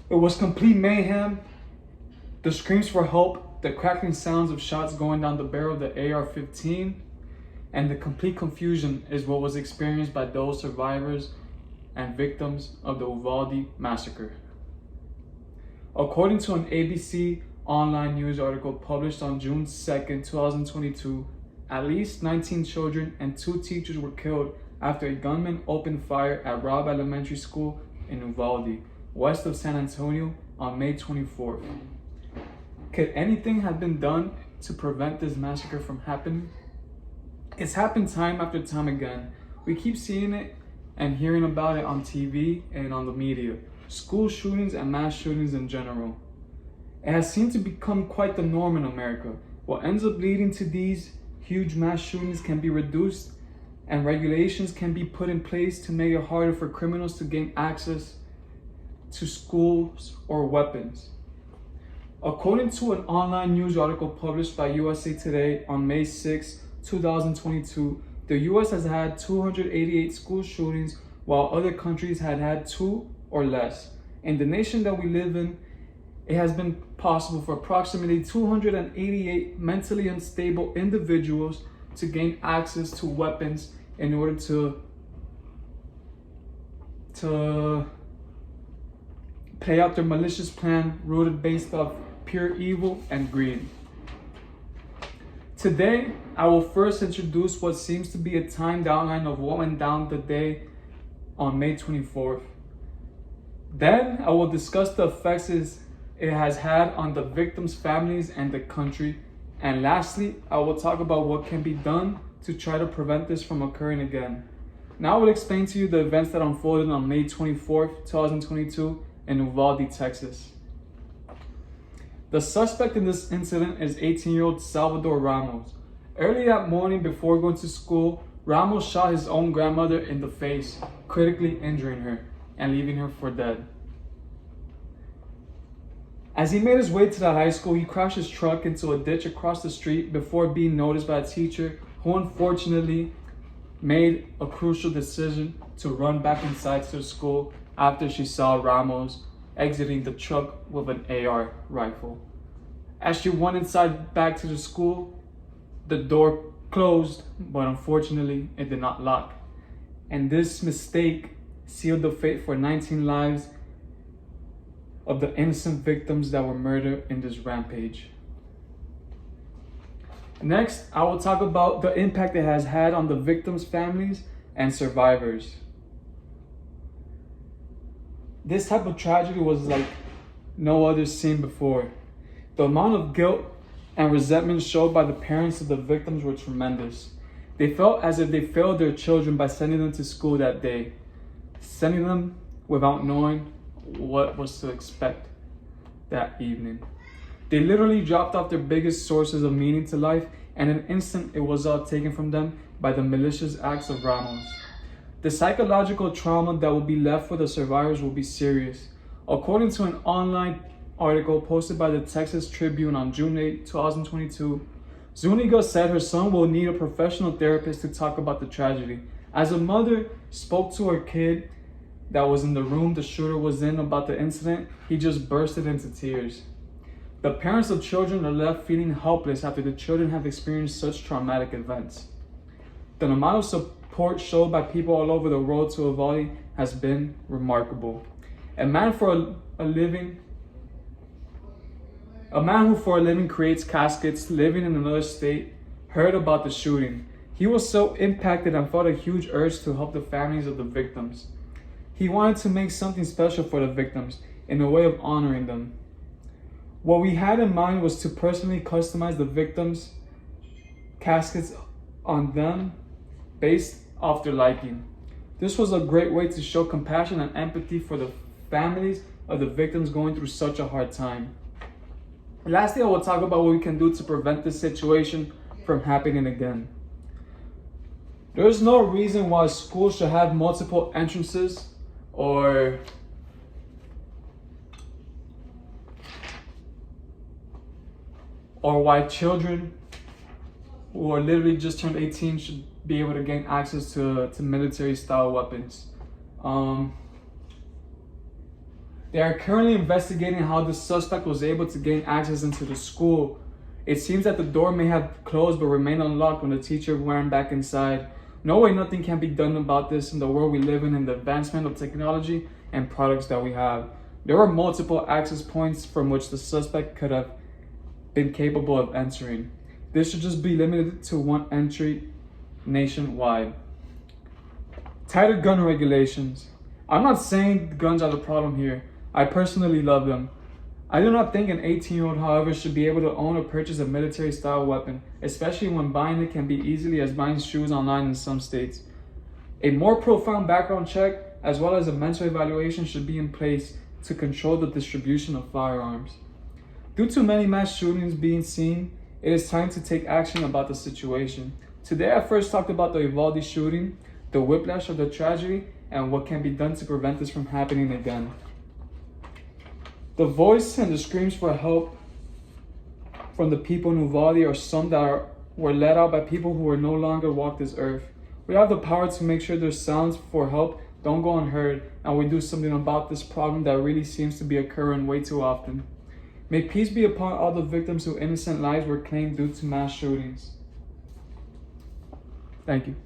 It was complete mayhem. The screams for help, the crackling sounds of shots going down the barrel of the AR-15, and the complete confusion is what was experienced by those survivors and victims of the Uvalde massacre. According to an ABC online news article published on June 2nd, 2022, at least 19 children and 2 teachers were killed after a gunman opened fire at Robb Elementary School in Uvalde, west of San Antonio, on May 24th. Could anything have been done to prevent this massacre from happening? It's happened time after time again. We keep seeing it and hearing about it on TV and on the media. School shootings and mass shootings in general. It has seemed to become quite the norm in America. What ends up leading to these huge mass shootings can be reduced, and regulations can be put in place to make it harder for criminals to gain access to schools or weapons. According to an online news article published by USA Today on May 6, 2022, the US has had 288 school shootings while other countries had had 2 or less. In the nation that we live in, it has been possible for approximately 288 mentally unstable individuals to gain access to weapons in order to play out their malicious plan rooted based off pure evil and greed. Today, I will first introduce what seems to be a timed outline of what went down the day on May 24th. Then, I will discuss the effects it has had on the victims' families and the country. And lastly, I will talk about what can be done to try to prevent this from occurring again. Now I will explain to you the events that unfolded on May 24th, 2022 in Uvalde, Texas. The suspect in this incident is 18-year-old Salvador Ramos. Early that morning before going to school, Ramos shot his own grandmother in the face, critically injuring her and leaving her for dead. As he made his way to the high school, he crashed his truck into a ditch across the street before being noticed by a teacher who unfortunately made a crucial decision to run back inside to the school after she saw Ramos exiting the truck with an AR rifle. As she went inside back to the school, the door closed, but unfortunately it did not lock. And this mistake sealed the fate for 19 lives of the innocent victims that were murdered in this rampage. Next, I will talk about the impact it has had on the victims' families and survivors. This type of tragedy was like no other seen before. The amount of guilt and resentment showed by the parents of the victims were tremendous. They felt as if they failed their children by sending them to school that day, sending them without knowing what was to expect that evening. They literally dropped off their biggest sources of meaning to life, and in an instant it was all taken from them by the malicious acts of Ramos. The psychological trauma that will be left for the survivors will be serious. According to an online article posted by the Texas Tribune on June 8, 2022, Zuniga said her son will need a professional therapist to talk about the tragedy. As a mother spoke to her kid that was in the room the shooter was in about the incident, he just bursted into tears. The parents of children are left feeling helpless after the children have experienced such traumatic events. The amount of support shown by people all over the world to Uvalde has been remarkable. A man who for a living creates caskets, living in another state, heard about the shooting. He was so impacted and felt a huge urge to help the families of the victims. He wanted to make something special for the victims in a way of honoring them. What we had in mind was to personally customize the victims' caskets on them based off their liking. This was a great way to show compassion and empathy for the families of the victims going through such a hard time. Lastly, I will talk about what we can do to prevent this situation from happening again. There is no reason why schools should have multiple entrances or why children who are literally just turned 18 should be able to gain access to military style weapons. They are currently investigating how the suspect was able to gain access into the school. It seems that the door may have closed but remained unlocked when the teacher went back inside. No way nothing can be done about this in the world we live in and the advancement of technology and products that we have. There were multiple access points from which the suspect could have been capable of entering. This should just be limited to one entry nationwide. Tighter gun regulations. I'm not saying guns are the problem here. I personally love them. I do not think an 18-year-old, however, should be able to own or purchase a military-style weapon, especially when buying it can be easily as buying shoes online in some states. A more profound background check, as well as a mental evaluation, should be in place to control the distribution of firearms. Due to many mass shootings being seen, it is time to take action about the situation. Today, I first talked about the Uvalde shooting, the whiplash of the tragedy, and what can be done to prevent this from happening again. The voice and the screams for help from the people in Uvalde are some that were let out by people who will no longer walk this earth. We have the power to make sure their sounds for help don't go unheard, and we do something about this problem that really seems to be occurring way too often. May peace be upon all the victims whose innocent lives were claimed due to mass shootings. Thank you.